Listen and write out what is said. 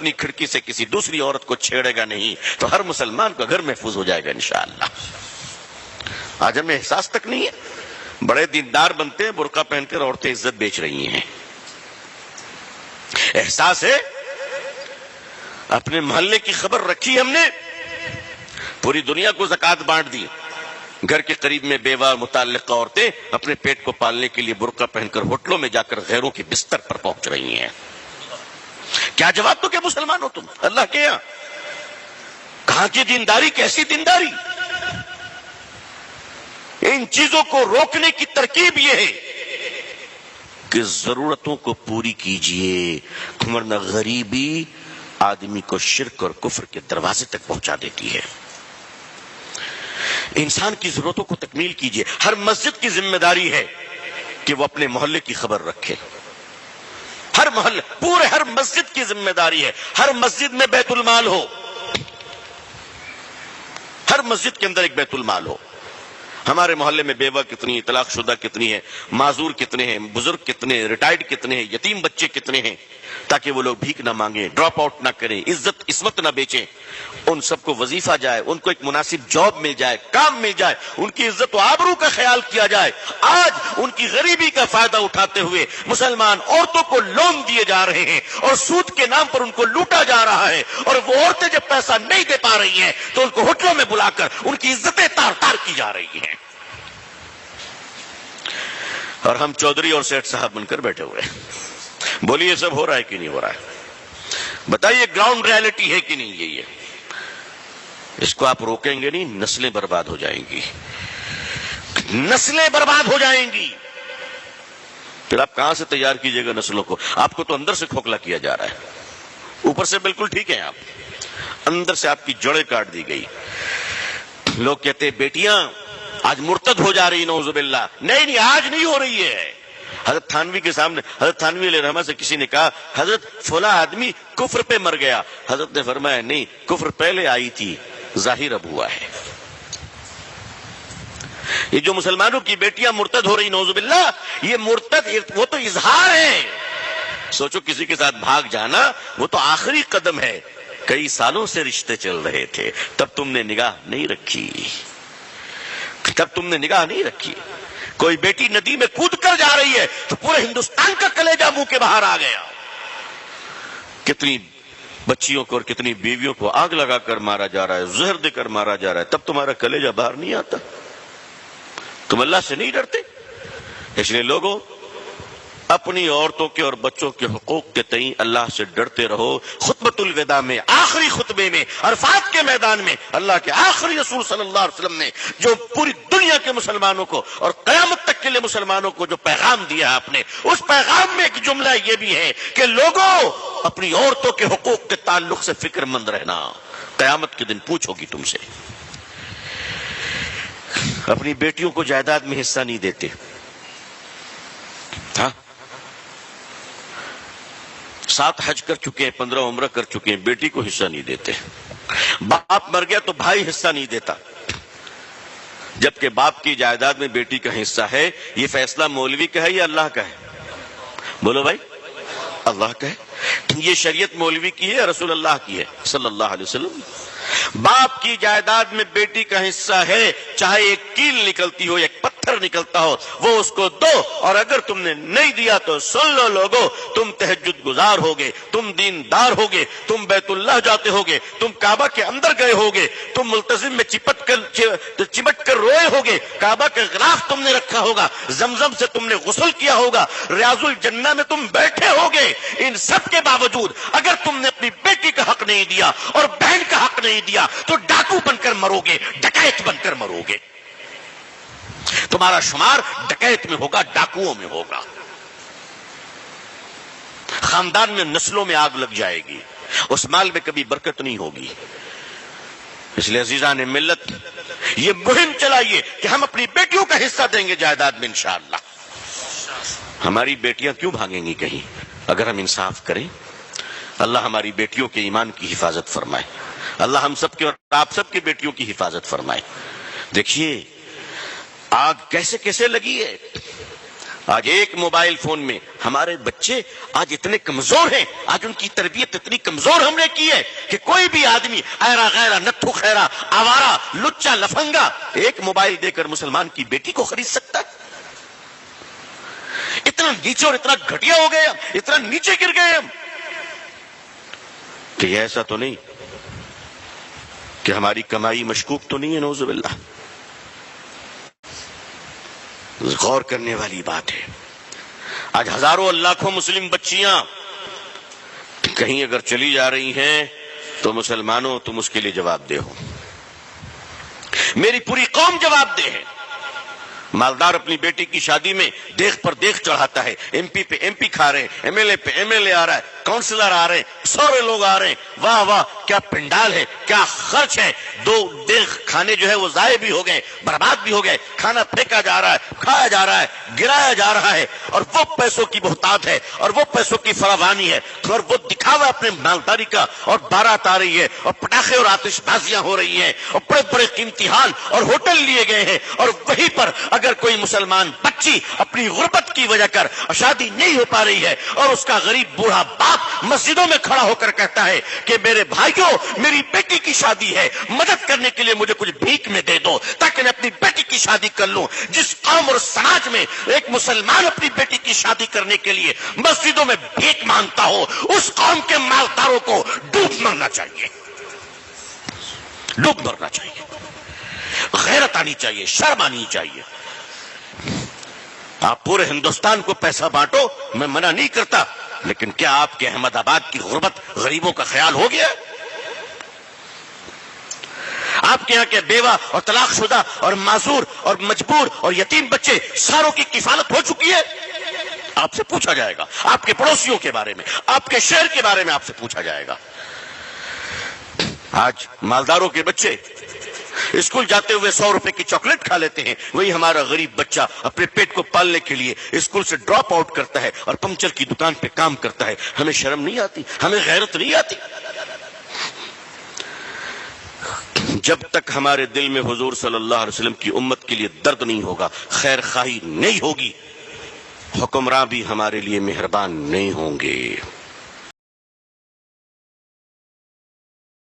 اپنی کھڑکی سے کسی دوسری عورت کو چھیڑے گا نہیں تو ہر مسلمان کا گھر محفوظ ہو جائے گا انشاءاللہ۔ آج ہمیں احساس تک نہیں ہے، بڑے دیندار بنتے ہیں، برقع پہن کر عورتیں عزت بیچ رہی ہیں۔ احساس ہے، اپنے محلے کی خبر رکھی ہم نے، پوری دنیا کو زکوٰۃ بانٹ دی، گھر کے قریب میں بیوہ اور متعلقہ عورتیں اپنے پیٹ کو پالنے کے لیے برقع پہن کر ہوٹلوں میں جا کر غیروں کے بستر پر پہنچ رہی ہیں۔ کیا جواب دو کہ مسلمان ہو تم اللہ کے یہاں؟ کہاں کی دینداری، کیسی دینداری؟ ان چیزوں کو روکنے کی ترکیب یہ ہے کہ ضرورتوں کو پوری کیجئے، ورنہ غریبی آدمی کو شرک اور کفر کے دروازے تک پہنچا دیتی ہے۔ انسان کی ضرورتوں کو تکمیل کیجئے۔ ہر مسجد کی ذمہ داری ہے کہ وہ اپنے محلے کی خبر رکھے، ہر محلے، پورے ہر مسجد کی ذمہ داری ہے، ہر مسجد میں بیت المال ہو، ہر مسجد کے اندر ایک بیت المال ہو۔ ہمارے محلے میں بیوہ کتنی، طلاق شدہ کتنی ہے، معذور کتنے ہیں، بزرگ کتنے، ریٹائرڈ کتنے ہیں، یتیم بچے کتنے ہیں، تاکہ وہ لوگ بھیک نہ مانگیں، ڈراپ آؤٹ نہ کریں، عصمت نہ بیچیں، ان سب کو وظیفہ جائے، ان کو ایک مناسب جاب مل جائے، کام مل جائے، ان کی عزت و آبرو کا خیال کیا جائے۔ آج ان کی غریبی کا فائدہ اٹھاتے ہوئے مسلمان عورتوں کو لون دیے جا رہے ہیں اور سود کے نام پر ان کو لوٹا جا رہا ہے، اور وہ عورتیں جب پیسہ نہیں دے پا رہی ہیں تو ان کو ہوٹلوں میں بلا کر ان کی عزتیں تار تار کی جا رہی ہیں، اور ہم چودھری اور سیٹھ صاحب بن کر بیٹھے ہوئے ہیں۔ بولیے سب ہو رہا ہے کہ نہیں ہو رہا ہے؟ بتائیے گراؤنڈ ریالٹی ہے کہ نہیں؟ یہ اس کو آپ روکیں گے نہیں، نسلیں برباد ہو جائیں گی، نسلیں برباد ہو جائیں گی۔ پھر آپ کہاں سے تیار کیجئے گا نسلوں کو؟ آپ کو تو اندر سے کھوکھلا کیا جا رہا ہے، اوپر سے بالکل ٹھیک ہیں آپ، اندر سے آپ کی جڑیں کاٹ دی گئی۔ لوگ کہتے ہیں بیٹیاں آج مرتد ہو جا رہی، نعوذ باللہ۔ نہیں، آج نہیں ہو رہی ہے۔ حضرت تھانوی کے سامنے حضرت تھانوی علیہ رحمہ سے کسی نے کہا حضرت فلاں آدمی کفر پہ مر گیا، حضرت نے فرمایا نہیں، کفر پہلے آئی تھی، ظاہر اب ہوا ہے۔ یہ جو مسلمانوں کی بیٹیاں مرتد ہو رہی، نعوذ باللہ، یہ مرتد وہ تو اظہار ہے۔ سوچو کسی کے ساتھ بھاگ جانا وہ تو آخری قدم ہے، کئی سالوں سے رشتے چل رہے تھے، تب تم نے نگاہ نہیں رکھی، تب تم نے نگاہ نہیں رکھی۔ کوئی بیٹی ندی میں کود کر جا رہی ہے تو پورے ہندوستان کا کلیجہ منہ کے باہر آ گیا۔ کتنی بچیوں کو اور کتنی بیویوں کو آگ لگا کر مارا جا رہا ہے، زہر دے کر مارا جا رہا ہے، تب تمہارا کلیجہ باہر نہیں آتا؟ تم اللہ سے نہیں ڈرتے؟ اس لیے لوگوں، اپنی عورتوں کے اور بچوں کے حقوق کے تئیں اللہ سے ڈرتے رہو۔ خطبۃ الوداع میں، آخری خطبے میں، عرفات کے میدان میں اللہ کے آخری رسول صلی اللہ علیہ وسلم نے جو پوری دنیا کے مسلمانوں کو اور قیامت تک کے لیے مسلمانوں کو جو پیغام دیا آپ نے، اس پیغام میں ایک جملہ یہ بھی ہے کہ لوگوں، اپنی عورتوں کے حقوق کے تعلق سے فکر مند رہنا، قیامت کے دن پوچھو گی تم سے۔ اپنی بیٹیوں کو جائیداد میں حصہ نہیں دیتے، ہاں، 7 حج کر چکے ہیں، 15 عمرہ کر چکے ہیں، بیٹی کو حصہ نہیں دیتے۔ باپ مر گیا تو بھائی حصہ نہیں دیتا، جبکہ باپ کی جائیداد میں بیٹی کا حصہ ہے۔ یہ فیصلہ مولوی کا ہے یا اللہ کا ہے؟ بولو بھائی، اللہ کا ہے۔ یہ شریعت مولوی کی ہے یا رسول اللہ کی ہے صلی اللہ علیہ وسلم؟ باپ کی جائیداد میں بیٹی کا حصہ ہے، چاہے ایک کیل نکلتی ہو، ایک پتھر نکلتا ہو، وہ اس کو دو، اور اگر تم نے نہیں دیا تو سن لو لوگوں، تم تہجد گزار ہوگے، تم دیندار ہوگے، تم بیت اللہ جاتے ہوگے، تم کعبہ کے اندر گئے ہوگے، تم ملتزم میں چمٹ کر روئے ہوگے، کعبہ کے غلاف تم نے رکھا ہوگا، زمزم سے تم نے غسل کیا ہوگا، ریاض الجنہ میں تم بیٹھے ہوگے۔ ان سب کے باوجود اگر تم نے اپنی بیٹی کا حق نہیں دیا اور بہن کا حق نہیں دیا تو ڈاکو بن کر مرو گے، ڈکیت بن کر مرو گے۔ تمہارا شمار ڈکیت میں ہوگا، ڈاکوؤں میں ہوگا، خاندان میں، نسلوں میں آگ لگ جائے گی، اس مال میں کبھی برکت نہیں ہوگی۔ اس لیے عزیزان ملت، یہ مہم چلائیے کہ ہم اپنی بیٹیوں کا حصہ دیں گے جائیداد میں انشاءاللہ۔ ہماری بیٹیاں کیوں بھاگیں گی کہیں اگر ہم انصاف کریں؟ اللہ ہماری بیٹیوں کے ایمان کی حفاظت فرمائے، اللہ ہم سب کے اور آپ سب کی بیٹیوں کی حفاظت فرمائے۔ دیکھیے آگ کیسے کیسے لگی ہے، آج ایک موبائل فون میں ہمارے بچے آج اتنے کمزور ہیں، آج ان کی تربیت اتنی کمزور ہم نے کی ہے کہ کوئی بھی آدمی ایرا غیرا نتھو خیرا آوارہ لچا لفنگا ایک موبائل دے کر مسلمان کی بیٹی کو خرید سکتا ہے؟ اتنا نیچے اور اتنا گھٹیا ہو گئے ہم، اتنا نیچے گر گئے ہم کہ یہ ایسا تو نہیں کہ ہماری کمائی مشکوک تو نہیں ہے؟ نعوذ باللہ. غور کرنے والی بات ہے. آج ہزاروں لاکھوں مسلم بچیاں کہیں اگر چلی جا رہی ہیں تو مسلمانوں تم اس کے لیے جواب دہ ہو، میری پوری قوم جواب دہ ہے. مالدار اپنی بیٹی کی شادی میں دیکھ پر دیکھ چڑھاتا ہے، ایم پی پہ ایم پی کھا رہے ہیں، ایم ایل اے پہ ایم ایل اے آ رہا ہے، کاؤنسلر آ رہے ہیں، سارے لوگ آ رہے ہیں، واہ واہ کیا پنڈال ہے، کیا خرچ ہے. دو دیکھ کھانے جو ہے وہ ضائع بھی ہو گئے، برباد بھی ہو گئے، کھانا پھینکا جا رہا ہے، کھایا جا رہا ہے، گرایا جا رہا ہے، اور وہ پیسوں کی بہتات ہے اور وہ پیسوں کی فراوانی ہے اور وہ دکھاوا اپنے مالداری کا، اور بارات آ رہی ہے اور پٹاخے اور آتش بازیاں ہو رہی ہیں اور بڑے بڑے قیمتی ہال اور ہوٹل لیے گئے ہیں. اور وہیں پر اگر کوئی مسلمان بچی اپنی غربت کی وجہ کر شادی نہیں ہو پا رہی ہے اور اس کا غریب بوڑھا باپ مسجدوں میں کھڑا ہو کر کہتا ہے کہ میرے بھائیوں میری بیٹی کی شادی ہے، مدد کرنے کے لیے مجھے کچھ بھیک میں دے دو تاکہ میں اپنی بیٹی کی شادی کر لوں. جس قوم اور سماج میں ایک مسلمان اپنی بیٹی کی شادی کرنے کے لیے مسجدوں میں بھیک مانگتا ہو، اس قوم کے مالداروں کو ڈوب مرنا چاہیے، ڈوب مرنا چاہیے. غیرت آنی چاہیے، شرم آنی چاہیے. آپ پورے ہندوستان کو پیسہ بانٹو، میں منع نہیں کرتا، لیکن کیا آپ کے احمد آباد کی غربت غریبوں کا خیال ہو گیا؟ آپ کے یہاں کے بیوہ اور طلاق شدہ اور معذور اور مجبور اور یتیم بچے ساروں کی کفالت ہو چکی ہے؟ آپ سے پوچھا جائے گا. آپ کے پڑوسیوں کے بارے میں، آپ کے شہر کے بارے میں آپ سے پوچھا جائے گا. آج مالداروں کے بچے اسکول جاتے ہوئے 100 روپے کی چاکلیٹ کھا لیتے ہیں، وہی ہمارا غریب بچہ اپنے پیٹ کو پالنے کے لیے اسکول سے ڈراپ آؤٹ کرتا ہے اور پنکچر کی دکان پہ کام کرتا ہے. ہمیں شرم نہیں آتی؟ ہمیں غیرت نہیں آتی؟ جب تک ہمارے دل میں حضور صلی اللہ علیہ وسلم کی امت کے لیے درد نہیں ہوگا، خیر خواہی نہیں ہوگی، حکمراں بھی ہمارے لیے مہربان نہیں ہوں گے.